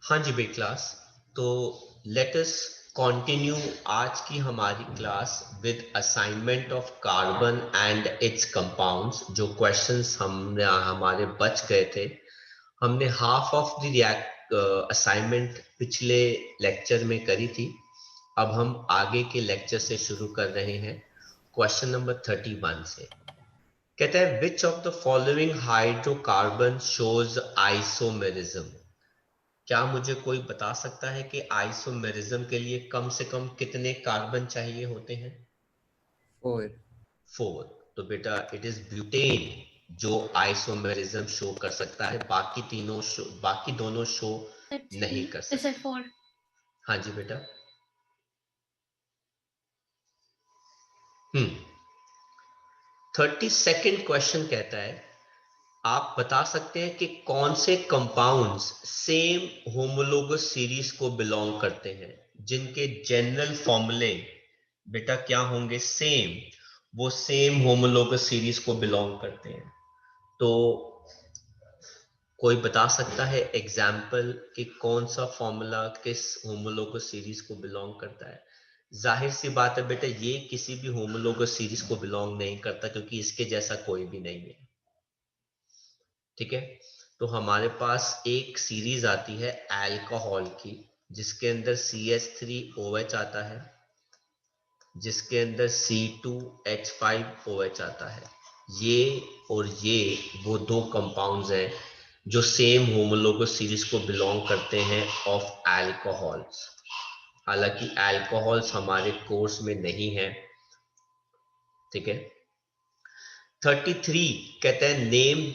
हाँ जी बे क्लास। तो let us continue आज की हमारी class with assignment of carbon and it's compounds. जो क्वेश्चंस हमने हमारे बच गए थे, हमने हाफ ऑफ द असाइनमेंट पिछले लेक्चर में करी थी। अब हम आगे के लेक्चर से शुरू कर रहे हैं क्वेश्चन नंबर 31 से। कहता है which of the following hydrocarbon shows isomerism. क्या मुझे कोई बता सकता है कि आइसोमेरिज्म के लिए कम से कम कितने कार्बन चाहिए होते हैं? 4। 4। तो बेटा इट इज ब्यूटेन जो आइसोमेरिज्म शो कर सकता है, बाकी दोनों शो नहीं कर सकते। 4। हाँ जी बेटा। 32nd क्वेश्चन कहता है आप बता सकते हैं कि कौन से कंपाउंड्स सेम होमोलोगस सीरीज को बिलोंग करते हैं, जिनके जनरल फॉर्मूले बेटा क्या होंगे? सेम। वो सेम होमोलोगस सीरीज को बिलोंग करते हैं। तो कोई बता सकता है एग्जाम्पल कि कौन सा फॉर्मूला किस होमोलोगस सीरीज को बिलोंग करता है? जाहिर सी बात है बेटा, ये किसी भी होमोलोगस सीरीज को बिलोंग नहीं करता क्योंकि इसके जैसा कोई भी नहीं है। ठीक है। तो हमारे पास एक सीरीज आती है अल्कोहल की, जिसके अंदर CH3OH आता है, जिसके अंदर C2H5OH आता है। ये और ये वो दो कंपाउंड्स हैं जो सेम होमोलोगस सीरीज को बिलोंग करते हैं ऑफ अल्कोहल्स। हालांकि अल्कोहल्स हमारे कोर्स में नहीं है। ठीक है। 33 कहते हैं name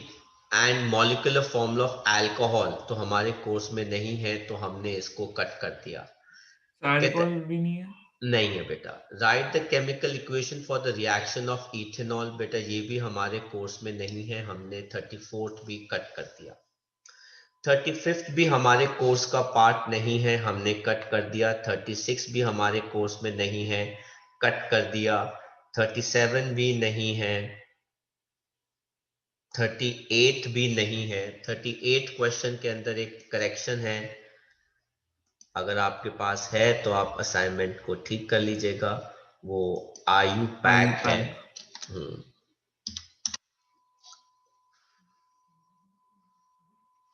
and molecular formula of alcohol. तो हमारे कोर्स में नहीं है तो हमने इसको कट कर दिया। कहते अल्कोहल भी नहीं है? नहीं है बेटा। Right the chemical equation for the reaction of ethanol. बेटा ये भी हमारे कोर्स में नहीं है, हमने 34th भी कट कर दिया। 35th भी हमारे कोर्स का पार्ट नहीं है, हमने कट कर दिया। 36 भी हमारे कोर्स में नहीं है, कट कर दिया। 37 भी नहीं है, 38 भी नहीं है। 38 क्वेश्चन के अंदर एक करेक्शन है, अगर आपके पास है तो आप असाइनमेंट को ठीक कर लीजिएगा। वो आयु पैक है।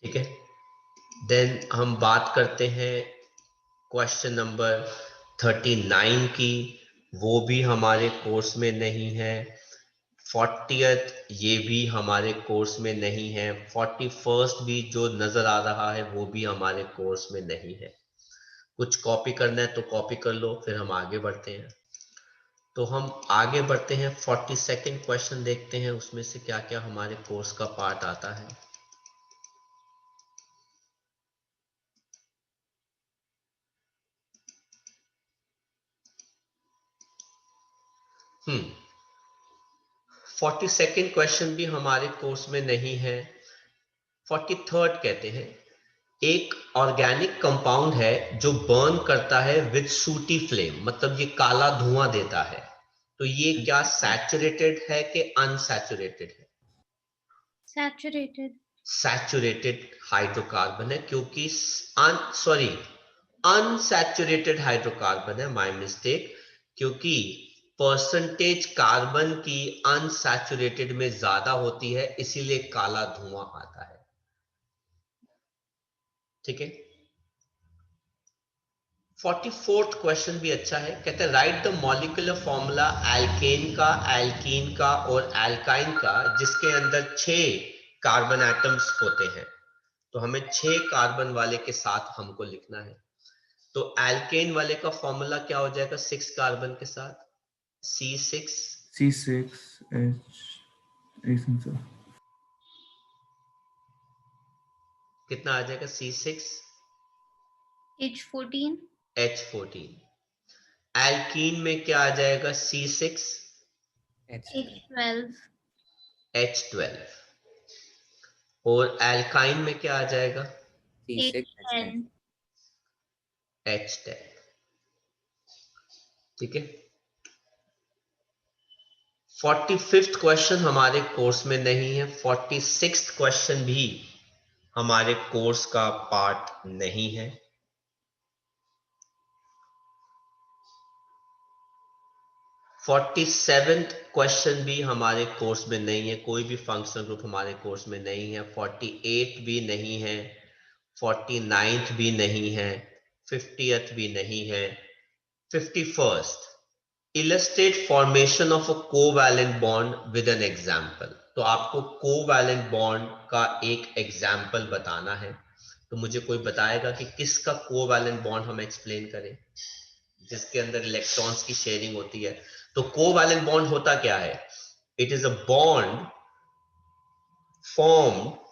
ठीक है। देन हम बात करते हैं क्वेश्चन नंबर 39 की। वो भी हमारे कोर्स में नहीं है। 40th ये भी हमारे कोर्स में नहीं है। 41st भी जो नजर आ रहा है वो भी हमारे कोर्स में नहीं है। कुछ कॉपी करना है तो कॉपी कर लो, फिर हम आगे बढ़ते हैं। तो हम आगे बढ़ते हैं, 42nd क्वेश्चन देखते हैं उसमें से क्या क्या हमारे कोर्स का पार्ट आता है। 42nd क्वेश्चन भी हमारे कोर्स में नहीं है। 43rd कहते हैं एक ऑर्गेनिक कंपाउंड है जो बर्न करता है विद सूटी फ्लेम, मतलब ये काला धुआं देता है। तो ये क्या सैचुरेटेड है कि अनसैचुरेटेड है? सैचुरेटेड। सैचुरेटेड हाइड्रोकार्बन है, क्योंकि सॉरी अनसैचुरेटेड हाइड्रोकार्बन है, माय मिस्टेक। क्योंकि परसेंटेज कार्बन की अनसैचुरेटेड में ज्यादा होती है, इसीलिए काला धुआं आता है। ठीक है। 44th क्वेश्चन भी अच्छा है। कहते हैं right the molecular formula alkane का, एल्कीन का और एल्काइन का जिसके अंदर 6 कार्बन एटम्स होते हैं। तो हमें 6 कार्बन वाले के साथ हमको लिखना है। तो एल्केन वाले का फॉर्मूला क्या हो जाएगा 6 कार्बन के साथ? C6H कितना आ जाएगा? H14 H14। एल्कीन में क्या आ जाएगा? H12 H12। और एल्काइन में क्या आ जाएगा? H10 H10। ठीक है। 45th क्वेश्चन हमारे कोर्स में नहीं है। 46th क्वेश्चन भी हमारे कोर्स का पार्ट नहीं है। 47th क्वेश्चन भी हमारे कोर्स में नहीं है, कोई भी फंक्शनल ग्रुप हमारे कोर्स में नहीं है। 48 भी नहीं है, 49th भी नहीं है, 50th भी नहीं है। 51st, illustrate formation of a covalent bond with an example। तो आपको कोवैलेंट बॉन्ड का एक एग्जाम्पल बताना है। तो मुझे कोई बताएगा कि किसका कोवैलेंट बॉन्ड हम एक्सप्लेन करें जिसके अंदर इलेक्ट्रॉन्स की शेयरिंग होती है। तो कोवैलेंट बॉन्ड होता क्या है? It is a bond formed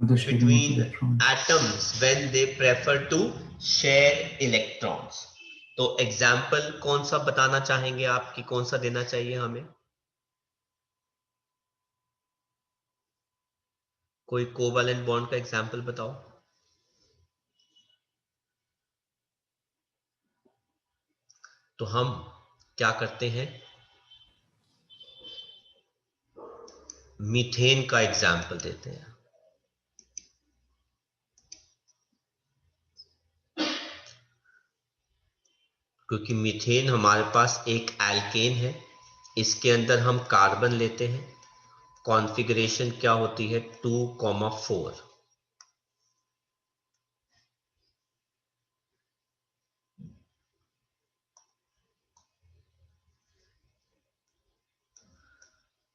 The sharing of between electrons. atoms when they prefer to share electrons। तो एग्जाम्पल कौन सा बताना चाहेंगे आप, कि कौन सा देना चाहिए हमें? कोई कोवैलेंट बॉन्ड का एग्जाम्पल बताओ। तो हम क्या करते हैं, मीथेन का एग्जाम्पल देते हैं। क्योंकि मीथेन हमारे पास एक एल्केन है, इसके अंदर हम कार्बन लेते हैं। कॉन्फ़िगरेशन क्या होती है? 2,4।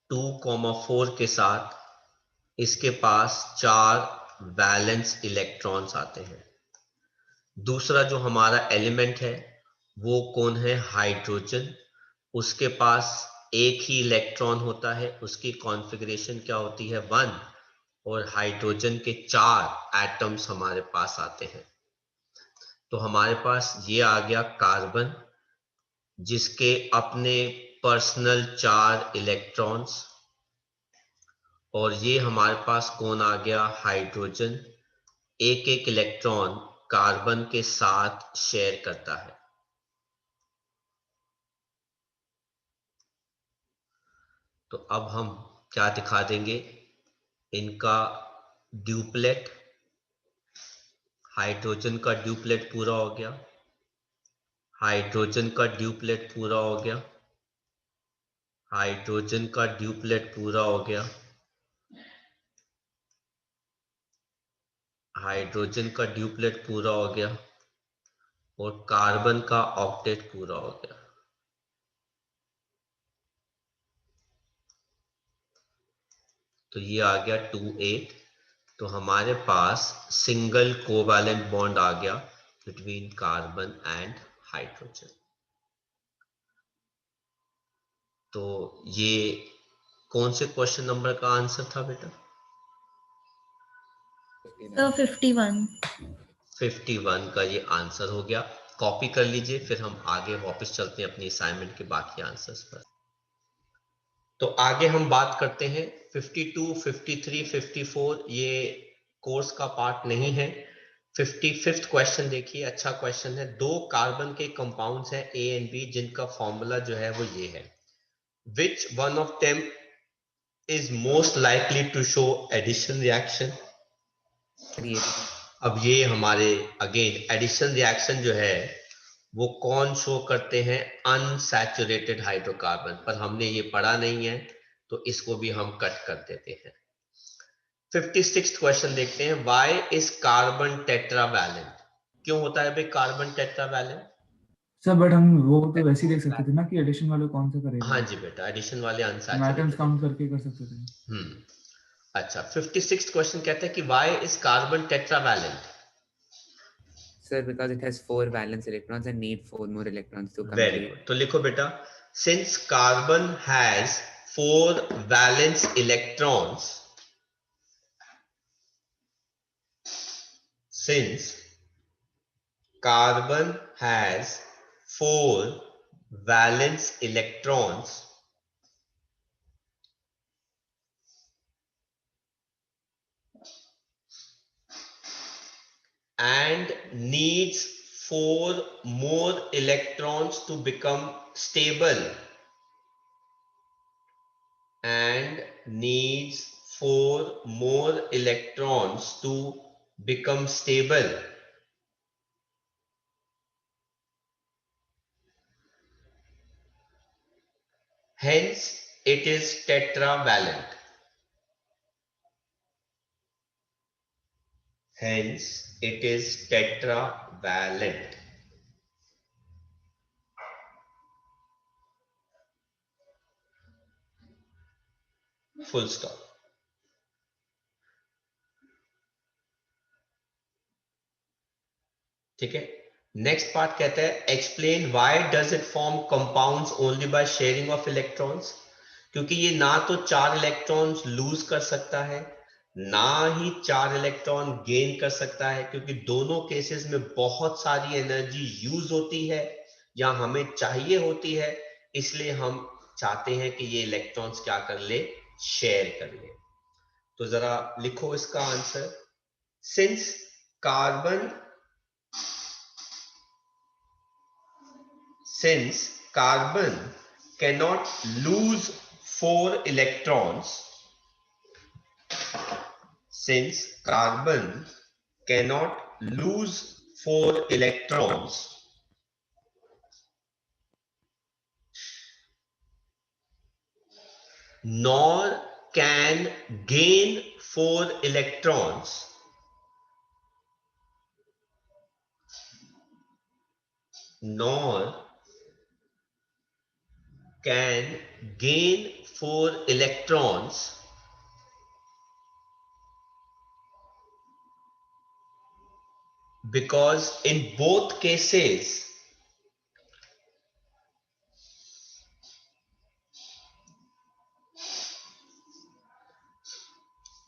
टू कॉमा 4 के साथ इसके पास 4 वैलेंस इलेक्ट्रॉन्स आते हैं। दूसरा जो हमारा एलिमेंट है वो कौन है? हाइड्रोजन। उसके पास एक ही इलेक्ट्रॉन होता है, उसकी कॉन्फ़िगरेशन क्या होती है? 1। और हाइड्रोजन के 4 एटम्स हमारे पास आते हैं। तो हमारे पास ये आ गया कार्बन, जिसके अपने पर्सनल 4 इलेक्ट्रॉन्स। और ये हमारे पास कौन आ गया? हाइड्रोजन। एक एक इलेक्ट्रॉन कार्बन के साथ शेयर करता है। तो अब हम क्या दिखा देंगे? इनका ड्यूप्लेट। हाइड्रोजन का ड्यूप्लेट पूरा हो गया, हाइड्रोजन का ड्यूप्लेट पूरा हो गया, हाइड्रोजन का ड्यूप्लेट पूरा हो गया, हाइड्रोजन का ड्यूप्लेट पूरा हो गया, और कार्बन का ऑक्टेट पूरा हो गया। तो ये आ गया 2,8। तो हमारे पास सिंगल कोवैलेंट बॉन्ड आ गया बिटवीन कार्बन एंड हाइड्रोजन। तो ये कौन से क्वेश्चन नंबर का आंसर था बेटा? 51। 51 का ये आंसर हो गया। कॉपी कर लीजिए, फिर हम आगे वापस चलते हैं अपनी असाइनमेंट के बाकी आंसर्स पर। तो आगे हम बात करते हैं 52, 53, 54। ये कोर्स का पार्ट नहीं है। 55th क्वेश्चन देखिए, अच्छा क्वेश्चन है। 2 कार्बन के कंपाउंड्स हैं ए एंड बी, जिनका फॉर्मूला जो है वो ये है। Which one of them is most likely to show addition reaction? अब ये हमारे अगेन एडिशन रिएक्शन जो है वो कौन शो करते हैं? Unsaturated hydrocarbon. पर हमने ये पढ़ा नहीं है तो इसको भी हम कट कर देते हैं। 56th क्वेश्चन देखते हैं। Why is carbon tetravalent? क्यों होता है भाई कार्बन टेट्रावैलेंट? सर बट हम वो तो वैसे ही देख सकते थे ना कि एडिशन वाले कौन सा करेगा। हाँ जी बेटा, एडिशन वाले हम एटम्स अनसैचुरेटेड। काउंट करके कर सकते थे। अच्छा, 56th क्वेश्चन कहता है कि why is carbon tetravalent? Sir, because it has 4 valence electrons and need 4 more electrons to very complete. Good. तो लिखो बेटा, since carbon has 4 valence electrons, since carbon has 4 valence electrons, and needs 4 more electrons to become stable, and needs 4 more electrons to become stable. Hence, it is tetravalent. Hence, it is tetravalent. Full stop. ठीक है. Next part कहता है explain why does it form compounds only by sharing of electrons. क्योंकि ये ना तो 4 electrons loose कर सकता है, ना ही 4 इलेक्ट्रॉन गेन कर सकता है, क्योंकि दोनों केसेस में बहुत सारी एनर्जी यूज होती है या हमें चाहिए होती है. इसलिए हम चाहते हैं कि ये इलेक्ट्रॉन्स क्या कर ले, शेयर कर ले. तो जरा लिखो इसका answer. Since carbon cannot lose 4 electrons, since carbon cannot lose 4 electrons, nor can gain 4 electrons, nor can gain 4 electrons, because in both cases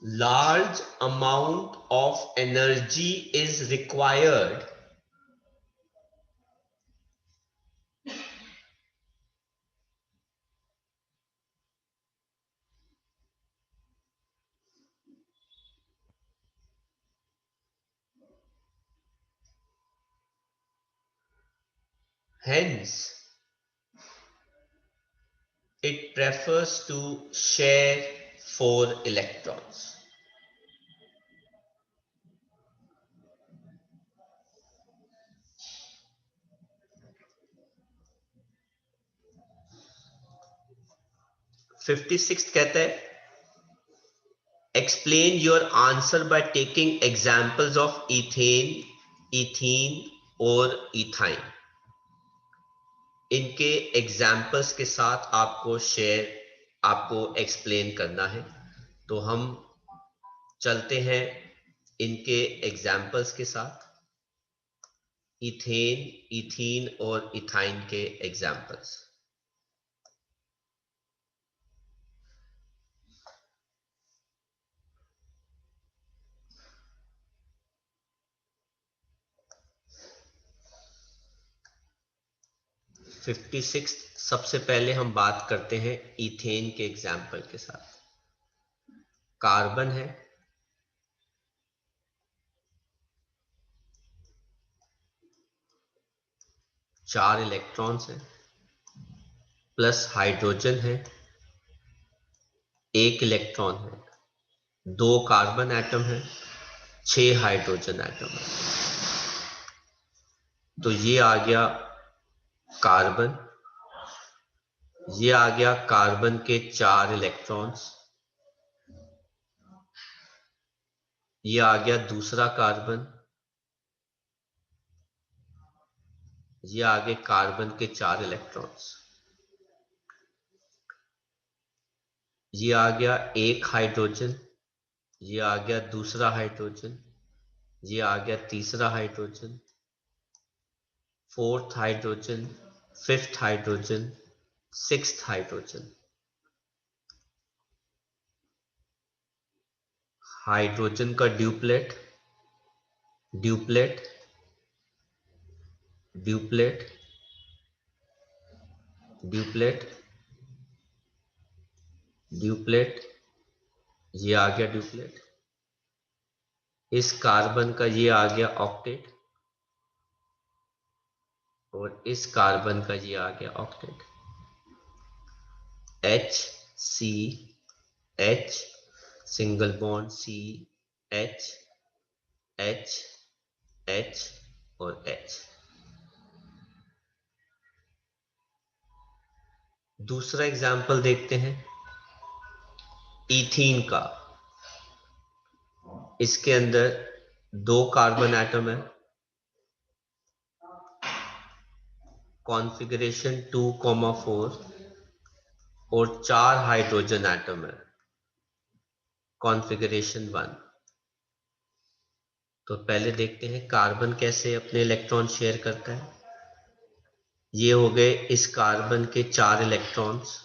large amount of energy is required hence it prefers to share 4 electrons. (56) कहता है explain your answer by taking examples of ethane, ethene और ethyne. इनके examples के साथ आपको explain करना है. तो हम चलते हैं इनके एग्जाम्पल्स के साथ. इथेन, इथीन और इथाइन के एग्जाम्पल्स. (56) सबसे पहले हम बात करते हैं इथेन के एग्जाम्पल के साथ. कार्बन है, चार इलेक्ट्रॉन्स हैं, प्लस हाइड्रोजन है, एक इलेक्ट्रॉन है, 2 कार्बन एटम है, 6 हाइड्रोजन एटम है. तो ये आ गया कार्बन. ये आ गया कार्बन के 4 इलेक्ट्रॉन्स. ये आ गया दूसरा कार्बन. ये आ गए कार्बन के 4 इलेक्ट्रॉन्स. ये आ गया एक हाइड्रोजन. ये आ गया दूसरा हाइड्रोजन. ये आ गया तीसरा hydrogen, 4th hydrogen, 5th hydrogen, 6th hydrogen. Hydrogen का duplet, duplet, duplet, duplet, duplet. ये आ गया ड्यूप्लेट. इस कार्बन का ये आ गया ऑक्टेट और इस कार्बन का ये आ गया octet. HCH single bond C H H H और H। दूसरा एग्जाम्पल देखते हैं इथीन का। इसके अंदर 2 कार्बन एटम है, कॉन्फ़िगरेशन 2,4 और 4 हाइड्रोजन एटम है, कॉन्फ़िगरेशन 1। तो पहले देखते हैं कार्बन कैसे अपने इलेक्ट्रॉन शेयर करता है। ये हो गए इस कार्बन के 4 इलेक्ट्रॉन्स,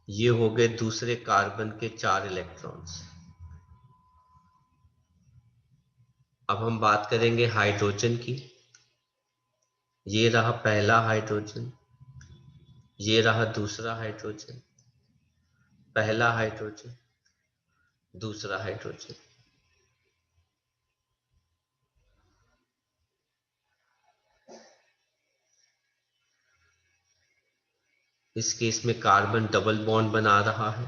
ये हो गए दूसरे कार्बन के 4 इलेक्ट्रॉन्स। अब हम बात करेंगे हाइड्रोजन की। ये रहा पहला हाइड्रोजन, ये रहा दूसरा हाइड्रोजन, पहला हाइड्रोजन, दूसरा हाइड्रोजन। इस केस में कार्बन डबल बॉन्ड बना रहा है।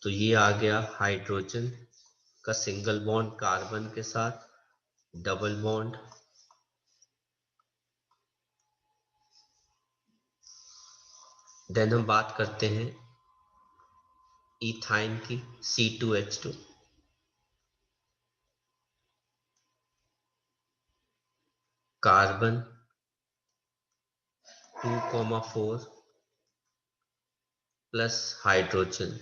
तो ये आ गया हाइड्रोजन का सिंगल बॉन्ड कार्बन के साथ, डबल बॉन्ड। देन हम बात करते हैं इथाइन की, C2H2। Carbon 2,4 plus hydrogen.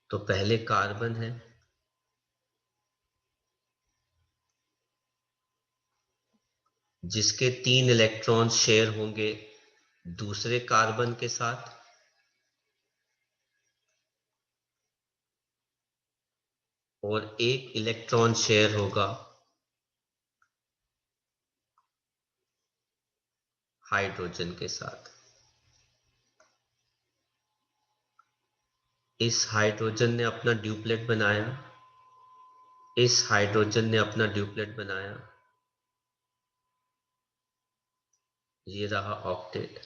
तो पहले कार्बन है, जिसके 3 इलेक्ट्रॉन शेयर होंगे दूसरे कार्बन के साथ, और 1 इलेक्ट्रॉन शेयर होगा हाइड्रोजन के साथ। इस हाइड्रोजन ने अपना ड्यूप्लेट बनाया, इस हाइड्रोजन ने अपना ड्यूप्लेट बनाया, ये रहा ऑक्टेट।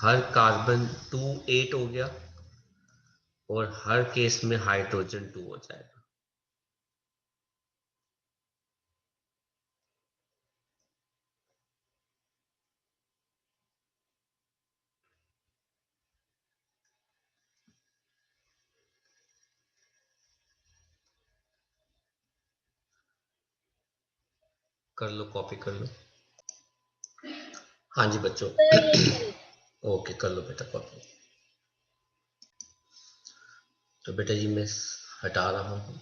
हर कार्बन 2 8 हो गया और हर केस में हाइड्रोजन 2 हो जाएगा। कर लो, कॉपी कर लो। हाँ जी बच्चों, ओके कर लो बेटा कॉपी। तो बेटा जी मैं हटा रहा हूँ।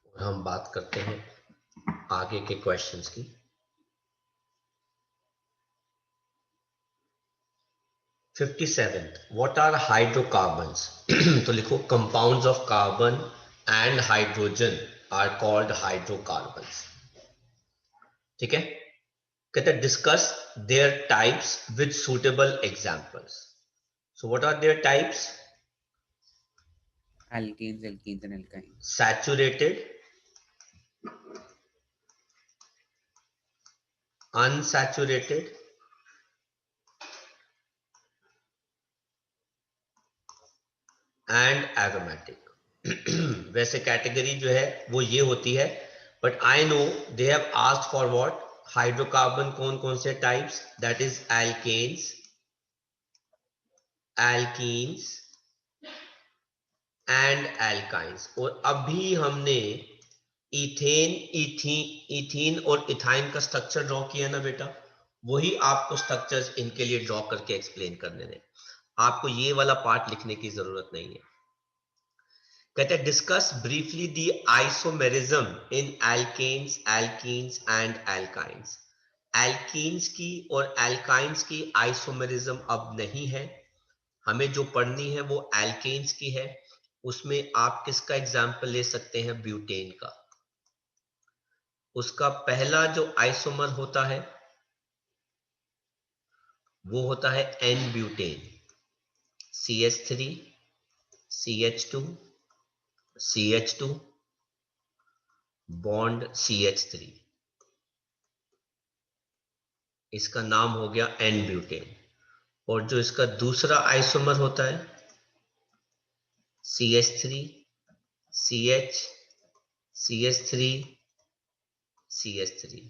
और हम बात करते हैं आगे के क्वेश्चंस की। 57th, what are hydrocarbons? तो लिखो compounds of carbon and hydrogen are called hydrocarbons। ठीक है, कहते हैं discuss their types with suitable examples। So what are their types? Alkenes, alkenes, and alkynes. Saturated, unsaturated, and aromatic। वैसे category जो है वो ये होती है, but I know they have asked for what, hydrocarbon कौन कौन से types, that is alkanes, alkenes and alkynes. और अभी हमने इथेन, इथीन और इथाइन का स्ट्रक्चर ड्रॉ किया ना बेटा, वही आपको स्ट्रक्चर्स इनके लिए ड्रॉ करके एक्सप्लेन करने दें। आपको ये वाला पार्ट लिखने की जरूरत नहीं है। कहते हैं discuss briefly the isomerism in alkanes, alkenes and alkynes. Alkenes की और एल्काइंस की आइसोमेरिज्म अब नहीं है, हमें जो पढ़नी है वो एल्केन्स की है। उसमें आप किसका एग्जाम्पल ले सकते हैं? ब्यूटेन का। उसका पहला जो आइसोमर होता है वो होता है N butane, CH3 CH2 CH2 bond CH3, इसका नाम हो गया एन ब्यूटेन। और जो इसका दूसरा आइसोमर होता है CH3 CH CH3 CH3,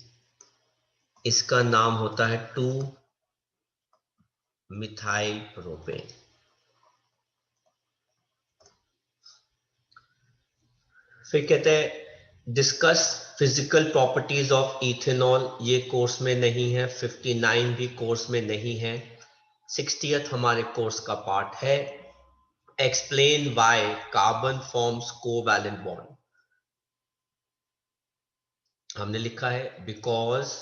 इसका नाम होता है 2 मिथाइल प्रोपेन। फिर कहते हैं discuss physical properties of ethanol, ये कोर्स में नहीं है, 59 भी कोर्स में नहीं है, 60th हमारे कोर्स का पार्ट है। Explain why carbon forms covalent bond. हमने लिखा है because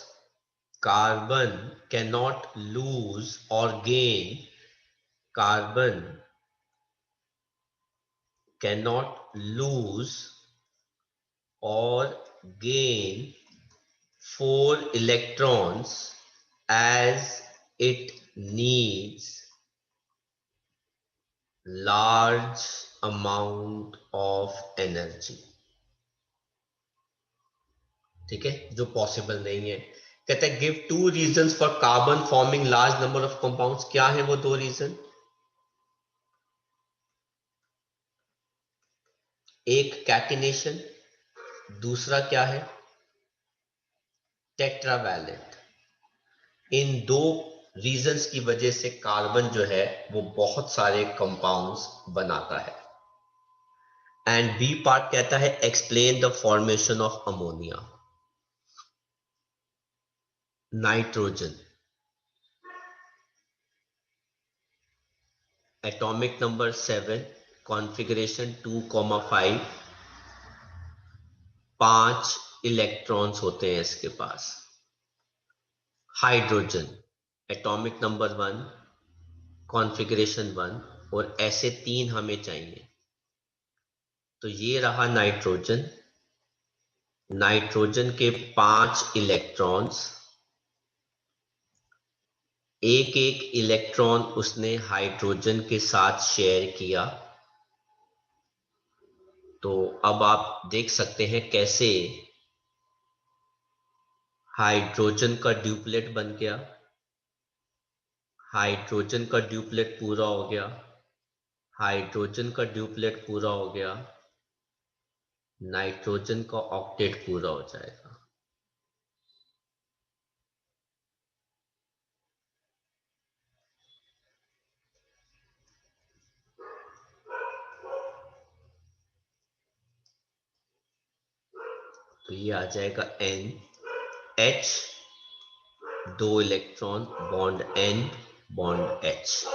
carbon can not lose और gain, carbon can not lose or gain 4 electrons as it needs large amount of energy। ठीक है, जो पॉसिबल नहीं है। कहते हैं give 2 reasons for carbon forming large number of compounds. क्या है वो 2 रीजन? एक कैटिनेशन, दूसरा क्या है? टेट्रावैलेंट। इन 2 रीजंस की वजह से कार्बन जो है वो बहुत सारे कंपाउंड्स बनाता है। एंड बी पार्ट कहता है explain the formation of ammonia. Nitrogen, atomic number 7, configuration 2,5, 5 electrons होते हैं इसके पास। हाइड्रोजन, एटॉमिक नंबर 1, कॉन्फ़िगरेशन 1, और ऐसे 3 हमें चाहिए। तो ये रहा नाइट्रोजन, नाइट्रोजन के 5 इलेक्ट्रॉन्स, एक एक इलेक्ट्रॉन उसने हाइड्रोजन के साथ शेयर किया। तो अब आप देख सकते हैं कैसे हाइड्रोजन का ड्यूप्लेट बन गया, हाइड्रोजन का ड्यूप्लेट पूरा हो गया, हाइड्रोजन का ड्यूप्लेट पूरा हो गया, नाइट्रोजन का ऑक्टेट पूरा हो जाएगा। तो ये आ जाएगा NH, 2 electron, bond N, bond H।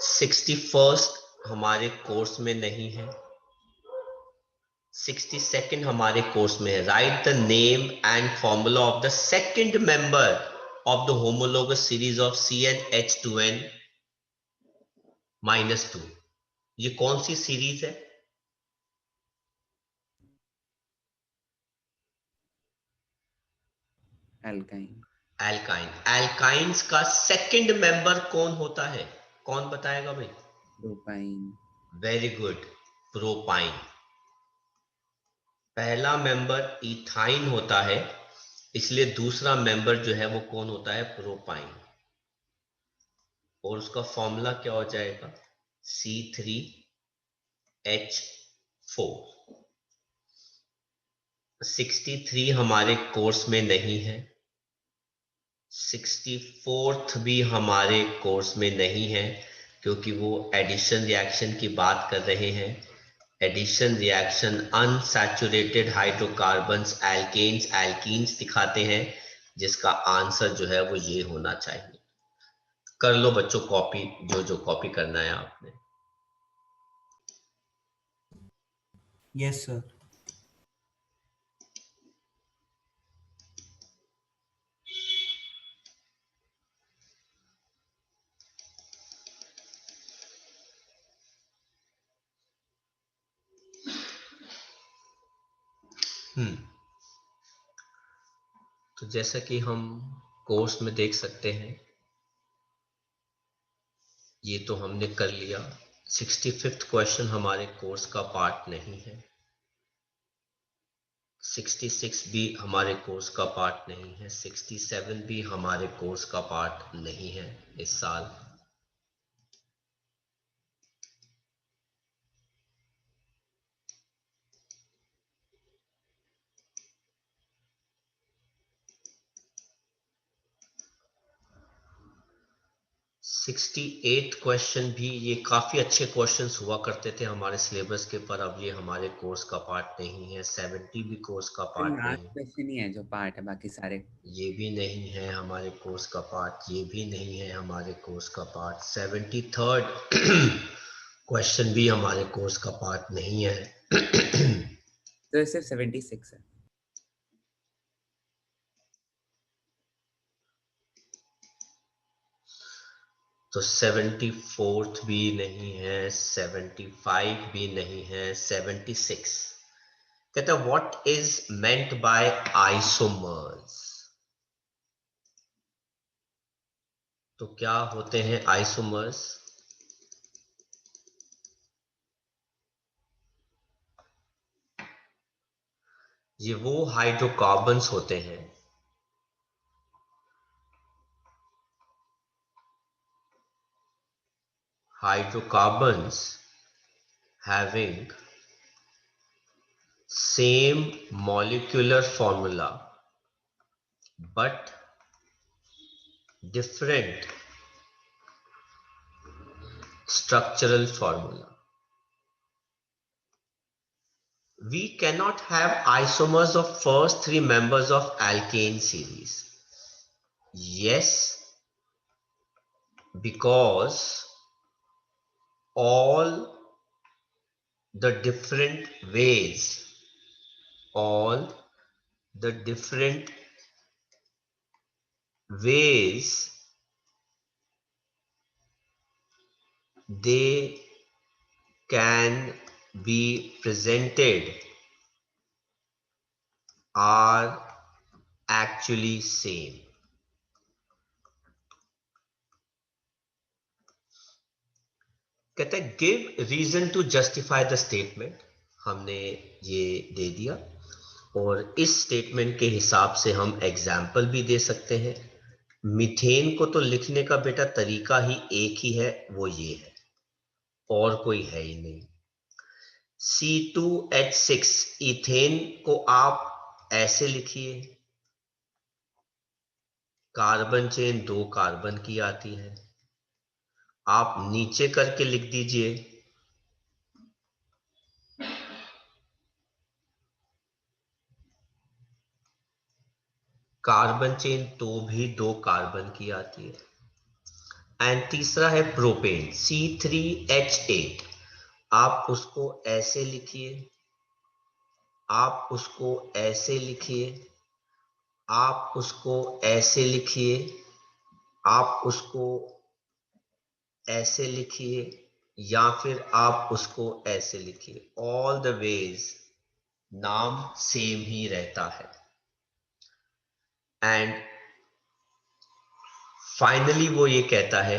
Sixty first हमारे कोर्स में नहीं है, 62nd हमारे कोर्स में है। Right the name and formula of the second member of the homologous series of CnH2n -2। ये कौन सी सीरीज है? Alkyne. एल्काइन। एल्काइंस का सेकंड मेंबर कौन होता है? कौन बताएगा भाई? Propyne. Very good, propyne. पहला मेंबर इथाइन होता है, इसलिए दूसरा मेंबर जो है वो कौन होता है? प्रोपाइन। और उसका फॉर्मूला क्या हो जाएगा? C3H4। 63 हमारे कोर्स में नहीं है, 64th भी हमारे कोर्स में नहीं है, क्योंकि वो एडिशन रिएक्शन की बात कर रहे हैं। Addition reaction unsaturated hydrocarbons, alkanes, alkenes दिखाते हैं, जिसका आंसर जो है वो ये होना चाहिए। कर लो बच्चों कॉपी, जो जो कॉपी करना है आपने। Yes, sir. तो जैसा कि हम कोर्स में देख सकते हैं, ये तो हमने कर लिया। 65th क्वेश्चन हमारे कोर्स का पार्ट नहीं है। 66 भी हमारे कोर्स का पार्ट नहीं है। 67 भी हमारे कोर्स का पार्ट नहीं है इस साल। सिक्सटी 68 क्वेश्चन भी, ये काफी अच्छे क्वेश्चंस हुआ करते थे हमारे सिलेबस के, पर अब ये हमारे कोर्स का पार्ट नहीं है। 70 भी कोर्स का पार्ट लास्ट नहीं, क्वेश्चन ही है जो पार्ट है, बाकी सारे ये भी नहीं है हमारे कोर्स का पार्ट, ये भी नहीं है हमारे कोर्स का पार्ट। 73rd क्वेश्चन भी हमारे कोर्स का पार्ट नहीं है। तो सिर्फ 76 है। तो 74th भी नहीं है, 75 भी नहीं है, 76। कहता है what is meant by isomers. तो क्या होते हैं आइसोमर्स? ये वो हाइड्रोकार्बन्स होते हैं hydrocarbons having same molecular formula but different structural formula. We cannot have isomers of first three members of alkane series. Yes, because all the different ways, all the different ways they can be presented are actually same. कहते हैं give reason to justify the statement. हमने ये दे दिया, और इस statement के हिसाब से हम एग्जाम्पल भी दे सकते हैं। मीथेन को तो लिखने का बेटा तरीका ही एक ही है, वो ये है, और कोई है ही नहीं। C2H6 इथेन को आप ऐसे लिखिए, कार्बन चेन 2 कार्बन की आती है, आप नीचे करके लिख दीजिए कार्बन चेन तो भी 2 कार्बन की आती है। एंड तीसरा है प्रोपेन C3H8, आप उसको ऐसे लिखिए, आप उसको ऐसे लिखिए, आप उसको ऐसे लिखिए, आप उसको ऐसे लिखिए, या फिर आप उसको ऐसे लिखिए। ऑल द वेज नाम सेम ही रहता है। एंड फाइनली वो ये कहता है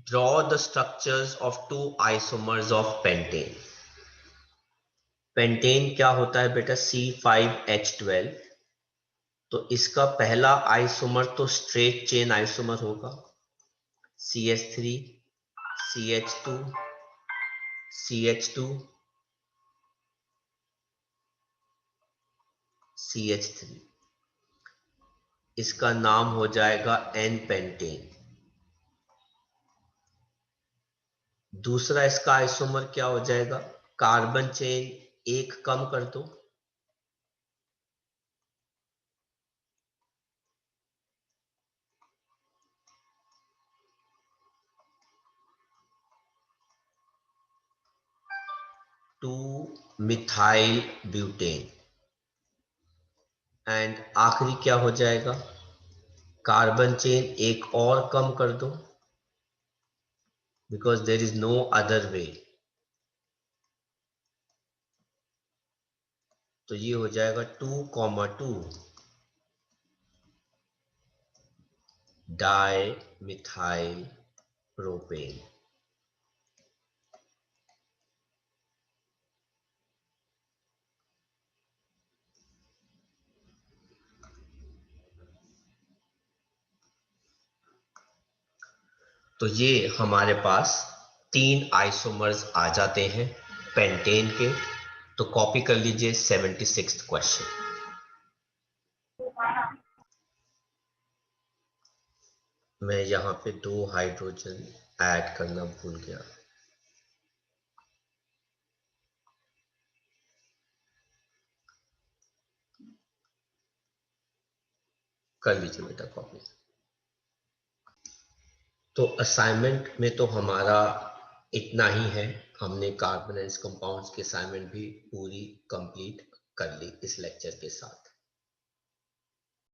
draw the structures of 2 isomers of pentane. Pentane क्या होता है बेटा? C5H12। तो इसका पहला आइसोमर तो स्ट्रेट चेन आइसोमर होगा, CH3 CH2 CH2 CH3, इसका नाम हो जाएगा N पेंटेन। दूसरा इसका आइसोमर क्या हो जाएगा? कार्बन चेन एक कम कर दो, टू मिथाइल ब्यूटेन। एंड आखिरी क्या हो जाएगा? कार्बन चेन एक और कम कर दो, because there is no other way. तो ये हो जाएगा 2,2 डाई मिथाइल प्रोपेन। तो ये हमारे पास 3 आइसोमर्स आ जाते हैं पेंटेन के। तो कॉपी कर लीजिए 76th क्वेश्चन। मैं यहाँ पे 2 हाइड्रोजन ऐड करना भूल गया। कर लीजिए बेटा कॉपी। तो असाइनमेंट में तो हमारा इतना ही है। हमने कार्बन कंपाउंड्स की असाइनमेंट भी पूरी कंप्लीट कर ली इस लेक्चर के साथ।